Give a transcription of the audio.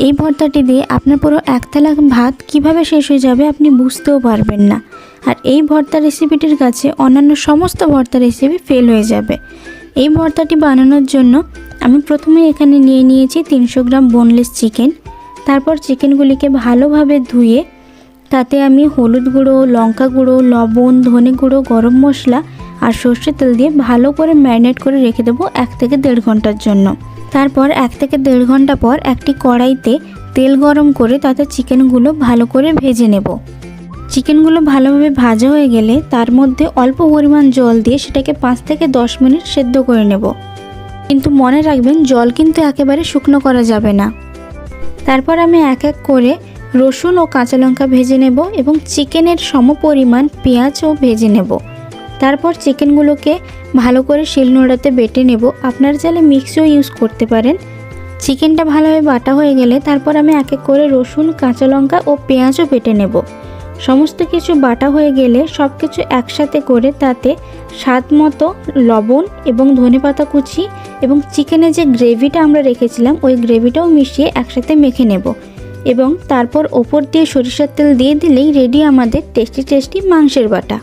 এই ভর্তাটি দিয়ে আপনার পুরো একতলা ভাত কিভাবে শেষ হয়ে যাবে আপনি বুঝতেও পারবেন না। আর এই ভর্তা রেসিপিটির কাছে অন্যান্য সমস্ত ভর্তা রেসিপি ফেল হয়ে যাবে। এই ভর্তাটি বানানোর জন্য আমি প্রথমে এখানে নিয়ে নিয়েছি 300 গ্রাম বোনলেস চিকেন। তারপর চিকেনগুলিকে ভালোভাবে ধুয়ে তাতে আমি হলুদ গুঁড়ো, লঙ্কা গুঁড়ো, লবণ, ধনে গুঁড়ো, গরম মশলা আর সর্ষের তেল দিয়ে ভালো করে ম্যারিনেট করে রেখে দেবো 1 থেকে 1.5 ঘন্টার জন্য। তারপর 1 থেকে 1.5 ঘন্টা পর একটি কড়াইতে তেল গরম করে তাতে চিকেনগুলো ভালো করে ভেজে নেব। চিকেনগুলো ভালোভাবে ভাজা হয়ে গেলে তার মধ্যে অল্প পরিমাণ জল দিয়ে সেটাকে 5 থেকে 10 মিনিট সেদ্ধ করে নেব। কিন্তু মনে রাখবেন জল কিন্তু একেবারে শুকনো করা যাবে না। তারপর আমি এক এক করে রসুন ও কাঁচা লঙ্কা ভেজে নেব এবং চিকেনের সমপরিমাণ পেঁয়াজও ভেজে নেব। তারপর চিকেনগুলোকে ভালো করে শিলনোড়াতে বেটে নেব। আপনারা চাইলে মিক্সিও ইউজ করতে পারেন। চিকেনটা ভালোভাবে বাটা হয়ে গেলে তারপর আমি এক এক করে রসুন, কাঁচা লঙ্কা ও পেঁয়াজও বেটে নেব। সমস্ত কিছু বাটা হয়ে গেলে সব কিছু একসাথে করে তাতে স্বাদ মতো লবণ এবং ধনেপাতা কুচি এবং চিকেনের যে গ্রেভিটা আমরা রেখেছিলাম ওই গ্রেভিটাও মিশিয়ে একসাথে মেখে নেব এবং তারপর ওপর দিয়ে সরিষার তেল দিয়ে দিলেই রেডি আমাদের টেস্টি মাংসের বাটা।